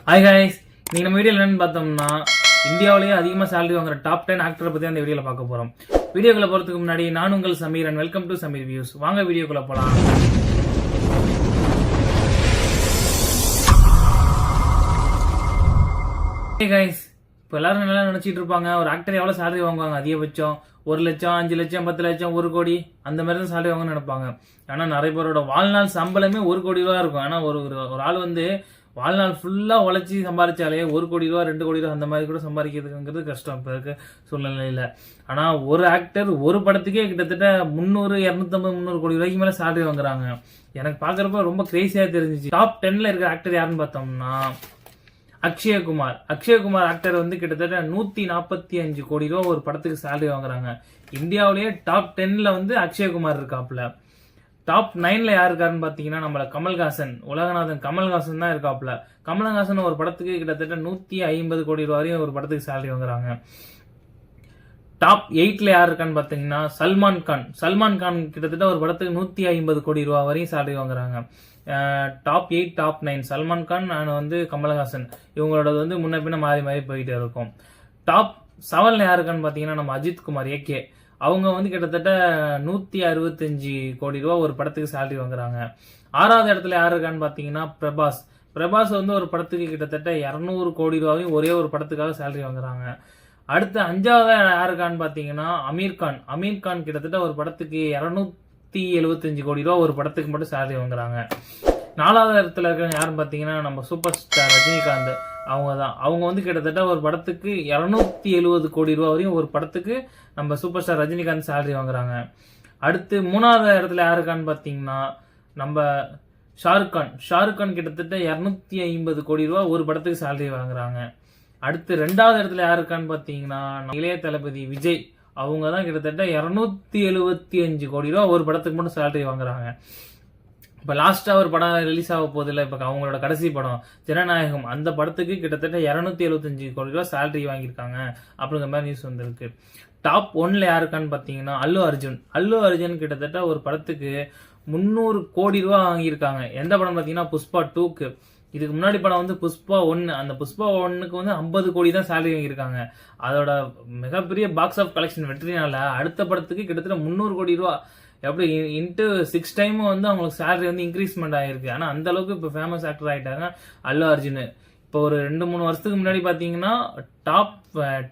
Hi guys, நீங்கள் நம்ம வீடியோவில் என்னென்னு பார்த்தோம்னா இந்தியாவிலேயே அதிகமாக சேலரி வாங்குற டாப் 10 ஆக்டரை பற்றி அந்த வீடியோவில் பார்க்க போகிறோம். வீடியோக்குள்ளே போகிறதுக்கு முன்னாடி நான் உங்கள் Sameer and welcome to Sameer views. வாங்க வீடியோக்குள்ளே போகலாம். ஹே கைஸ், இப்போ எல்லாரும் நல்லா நினச்சிட்டு இருப்பாங்க ஒரு ஆக்டர் எவ்வளோ சேலரி வாங்குவாங்க, அதிகபட்சம் 1 லட்சம் 5 லட்சம் 10 லட்சம் 1 கோடி அந்த மாதிரி தான் சேலரி வாங்கன்னு நினைப்பாங்க. ஆனால் நிறைய பேரோட வாழ்நாள் சம்பளமே 1 கோடி ரூபா இருக்கும். ஆனால் ஒரு ஆள் வந்து வாழ்நாள் ஃபுல்லாக உழைச்சி சம்பாதிச்சாலே 1 கோடி ரூபா 2 கோடி ரூபா அந்த மாதிரி கூட சம்பாதிக்கிறதுங்கிறது கஷ்டம் இப்போ இருக்க சூழ்நிலையில். ஆனால் ஒரு ஆக்டர் ஒரு படத்துக்கே கிட்டத்தட்ட 300 250 300 கோடி ரூபாய்க்கு மேலே சேலரி வாங்குறாங்க. எனக்கு பார்க்குறப்ப ரொம்ப கிரேசியாக தெரிஞ்சிச்சு. டாப் 10ல் இருக்கிற ஆக்டர் யாருன்னு பார்த்தோம்னா அக்ஷயகுமார் ஆக்டர் வந்து கிட்டத்தட்ட 145 கோடி ரூபா ஒரு படத்துக்கு சேலரி வாங்குறாங்க. இந்தியாவிலேயே டாப் 10ல் வந்து அக்ஷயகுமார் இருக்காப்புல. டாப் 9ல் யார் இருக்காருன்னு பார்த்தீங்கன்னா நம்மள கமல்ஹாசன், உலகநாதன் கமல்ஹாசன் தான் இருக்காப்புல. கமல்ஹாசன் ஒரு படத்துக்கு கிட்டத்தட்ட 150 கோடி ரூபா வரையும் ஒரு படத்துக்கு சேலரி வாங்குறாங்க. டாப் 8ல் யார் இருக்கான்னு பார்த்தீங்கன்னா சல்மான் கான் கிட்டத்தட்ட ஒரு படத்துக்கு 150 கோடி ரூபா வரையும் சேலரி வாங்குறாங்க. டாப் 8 டாப் 9 சல்மான் கான் நான் வந்து கமல்ஹாசன் இவங்களோட வந்து முன்ன பின்ன மாறி போயிட்டே இருக்கும். டாப் 7ல் யார் இருக்கான்னு பார்த்தீங்கன்னா நம்ம அஜித் குமார் ஏகே. அவங்க வந்து கிட்டத்தட்ட 165 கோடி ரூபா ஒரு படத்துக்கு சேலரி வாங்குறாங்க. 6வது இடத்துல யார் இருக்கான்னு பார்த்தீங்கன்னா பிரபாஸ் வந்து ஒரு படத்துக்கு கிட்டத்தட்ட 200 கோடி ரூபாயும் ஒரே ஒரு படத்துக்காக சேலரி வாங்குறாங்க. அடுத்து 5வது யார் இருக்கான்னு பார்த்தீங்கன்னா அமீர் கான் கிட்டத்தட்ட ஒரு படத்துக்கு 275 கோடி ரூபா ஒரு படத்துக்கு மட்டும் சேலரி வாங்குறாங்க. 4வது இடத்துல இருக்கிறவங்க யாருன்னு பார்த்தீங்கன்னா நம்ம சூப்பர் ஸ்டார் ரஜினிகாந்த். அவங்க வந்து கிட்டத்தட்ட ஒரு படத்துக்கு 270 கோடி ரூபா வரையும் ஒரு படத்துக்கு நம்ம சூப்பர் ஸ்டார் ரஜினிகாந்த் சேலரி வாங்குறாங்க. அடுத்து 3வது இடத்துல யாருக்கான்னு பார்த்தீங்கன்னா நம்ம ஷாருக் கான் கிட்டத்தட்ட 250 கோடி ரூபா ஒரு படத்துக்கு சேலரி வாங்குறாங்க. அடுத்து 2வது இடத்துல யாருக்கான்னு பார்த்தீங்கன்னா இளைய தளபதி விஜய். அவங்க தான் கிட்டத்தட்ட 275 கோடி ரூபா ஒரு படத்துக்கு மட்டும் சேலரி வாங்குறாங்க. இப்போ லாஸ்ட்டாக ஒரு படம் ரிலீஸ் ஆக போதில்லை, இப்போ அவங்களோட கடைசி படம் ஜனநாயகம், அந்த படத்துக்கு கிட்டத்தட்ட 275 கோடி ரூபா சேலரி வாங்கியிருக்காங்க அப்படிங்கிற மாதிரி நியூஸ் வந்திருக்கு. டாப் 1ல் யாருக்கான்னு பார்த்தீங்கன்னா அல்லு அர்ஜுன் கிட்டத்தட்ட ஒரு படத்துக்கு 300 கோடி ரூபா வாங்கியிருக்காங்க. எந்த படம் பார்த்தீங்கன்னா புஷ்பா 2க்கு. இதுக்கு முன்னாடி படம் வந்து புஷ்பா 1, அந்த புஷ்பா 1க்கு வந்து 50 கோடி தான் சேலரி வாங்கியிருக்காங்க. அதோட மிகப்பெரிய பாக்ஸ் ஆஃப் கலெக்ஷன் வெற்றினால அடுத்த படத்துக்கு கிட்டத்தட்ட 300 கோடி ரூபா எப்படி இன்ட்டு 6 டைம் வந்து அவங்களுக்கு சேலரி வந்து இன்க்ரீஸ்மெண்ட் ஆகிருக்கு. ஆனால் அந்த அளவுக்கு இப்போ ஃபேமஸ் ஆக்டர் ஆகிட்டாங்க அல்லு அர்ஜுன். இப்போ ஒரு 2-3 வருஷத்துக்கு முன்னாடி பார்த்தீங்கன்னா டாப்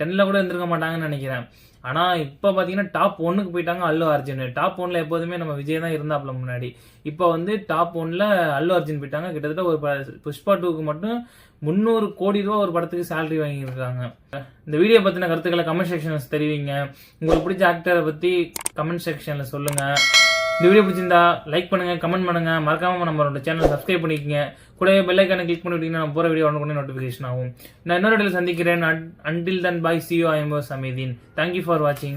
10ல் கூட இருந்திருக்க மாட்டாங்கன்னு நினைக்கிறேன். ஆனால் இப்போ பார்த்தீங்கன்னா டாப் 1க்கு போயிட்டாங்க அல்லு அர்ஜுன். டாப் 1ல் எப்போதுமே நம்ம விஜய் தான் இருந்தாப்புல முன்னாடி. இப்போ வந்து டாப் 1ல் அல்லு அர்ஜுன் போயிட்டாங்க. கிட்டத்தட்ட ஒரு புஷ்பா 2க்கு மட்டும் 300 கோடி ரூபா ஒரு படத்துக்கு சேலரி வாங்கியிருக்காங்க. இந்த வீடியோ பற்றின கருத்துக்களை கமெண்ட் செக்ஷன்ஸ் தெரிவிங்க. உங்களுக்கு பிடிச்ச ஆக்டரை பற்றி கமெண்ட் செக்ஷனில் சொல்லுங்கள். இந்த வீடியோ பிடிச்சிருந்தா லைக் பண்ணுங்கள், கமெண்ட் பண்ணுங்கள், மறக்காமல் நம்மளோட சேனலை சப்ஸ்கிரைப் பண்ணிக்கங்க. கூடவே பெல் ஐகானை கிளிக் பண்ணிவிட்டீங்கன்னா நம்ம போகிற வீடியோ உடனே நோட்டிஃபிகேஷன் ஆகும். நான் இன்னொரு இடத்துல சந்திக்கிறேன். until then bye, see you. I am your Samidin. Thank you for watching.